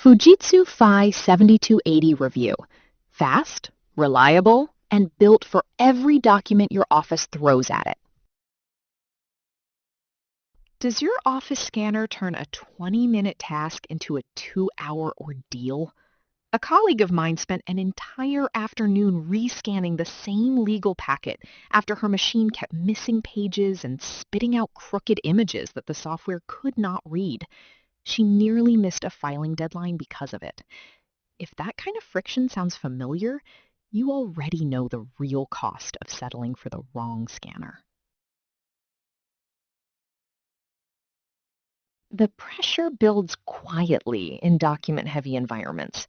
Fujitsu fi-7280 review. Fast, reliable, and built for every document your office throws at it. Does your office scanner turn a 20-minute task into a 2-hour ordeal? A colleague of mine spent an entire afternoon rescanning the same legal packet after her machine kept missing pages and spitting out crooked images that the software could not read. She nearly missed a filing deadline because of it. If that kind of friction sounds familiar, you already know the real cost of settling for the wrong scanner. The pressure builds quietly in document-heavy environments.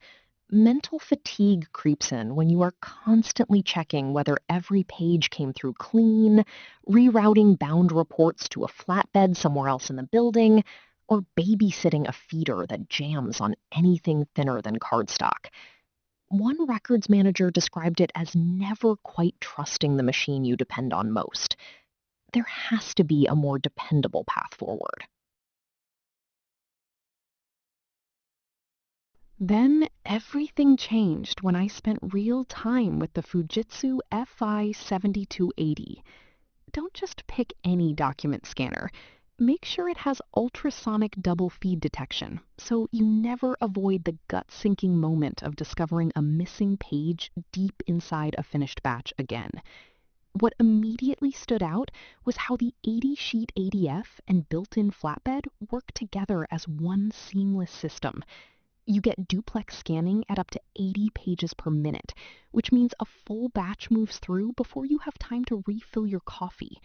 Mental fatigue creeps in when you are constantly checking whether every page came through clean, rerouting bound reports to a flatbed somewhere else in the building, or babysitting a feeder that jams on anything thinner than cardstock. One records manager described it as never quite trusting the machine you depend on most. There has to be a more dependable path forward. Then everything changed when I spent real time with the Fujitsu fi-7280. Don't just pick any document scanner. Make sure it has ultrasonic double feed detection, so you never avoid the gut-sinking moment of discovering a missing page deep inside a finished batch again. What immediately stood out was how the 80-sheet ADF and built-in flatbed work together as one seamless system. You get duplex scanning at up to 80 pages per minute, which means a full batch moves through before you have time to refill your coffee.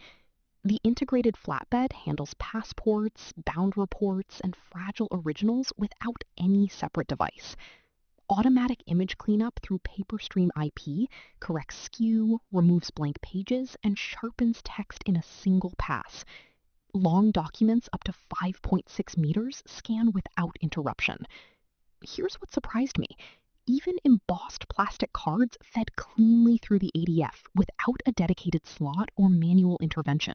The integrated flatbed handles passports, bound reports, and fragile originals without any separate device. Automatic image cleanup through PaperStream IP corrects skew, removes blank pages, and sharpens text in a single pass. Long documents up to 5.6 meters scan without interruption. Here's what surprised me. Even embossed plastic cards fed cleanly through the ADF without a dedicated slot or manual intervention.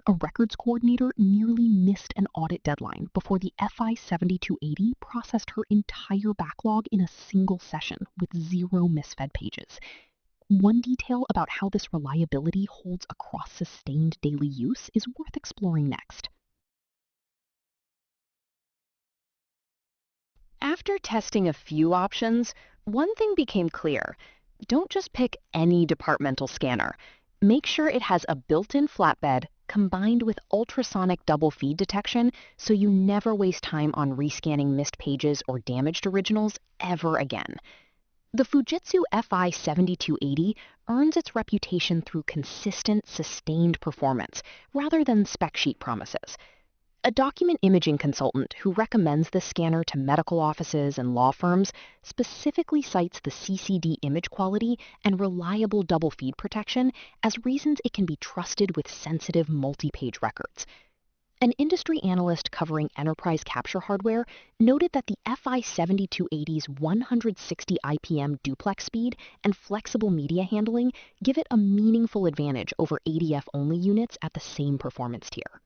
A records coordinator nearly missed an audit deadline before the fi-7280 processed her entire backlog in a single session with 0 misfed pages. One detail about how this reliability holds across sustained daily use is worth exploring next. After testing a few options, one thing became clear. Don't just pick any departmental scanner. Make sure it has a built-in flatbed combined with ultrasonic double feed detection so you never waste time on rescanning missed pages or damaged originals ever again. The Fujitsu fi-7280 earns its reputation through consistent, sustained performance rather than spec sheet promises. A document imaging consultant who recommends this scanner to medical offices and law firms specifically cites the CCD image quality and reliable double feed protection as reasons it can be trusted with sensitive multi-page records. An industry analyst covering enterprise capture hardware noted that the fi-7280's 160 IPM duplex speed and flexible media handling give it a meaningful advantage over ADF-only units at the same performance tier.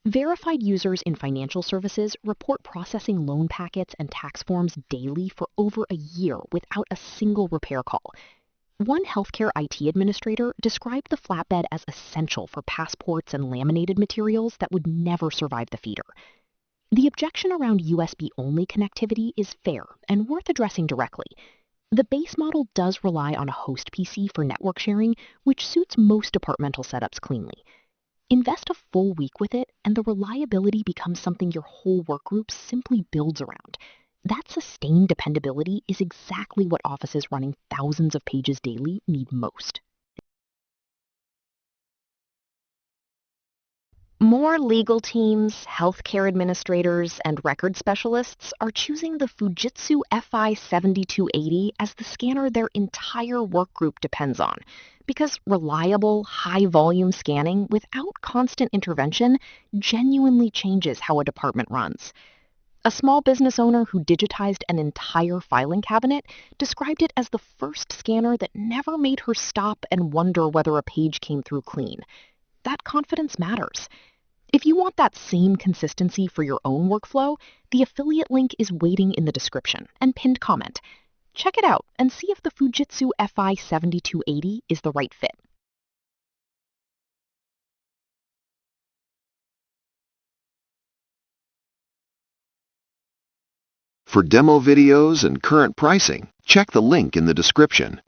Verified users in financial services report processing loan packets and tax forms daily for over a year without a single repair call. One healthcare IT administrator described the flatbed as essential for passports and laminated materials that would never survive the feeder. The objection around USB-only connectivity is fair and worth addressing directly. The base model does rely on a host PC for network sharing, which suits most departmental setups cleanly. Invest a full week with it, and the reliability becomes something your whole workgroup simply builds around. That sustained dependability is exactly what offices running thousands of pages daily need most. More legal teams, healthcare administrators, and record specialists are choosing the Fujitsu fi-7280 as the scanner their entire workgroup depends on, because reliable, high-volume scanning without constant intervention genuinely changes how a department runs. A small business owner who digitized an entire filing cabinet described it as the first scanner that never made her stop and wonder whether a page came through clean. That confidence matters. If you want that same consistency for your own workflow, the affiliate link is waiting in the description and pinned comment. Check it out and see if the Fujitsu fi-7280 is the right fit. For demo videos and current pricing, check the link in the description.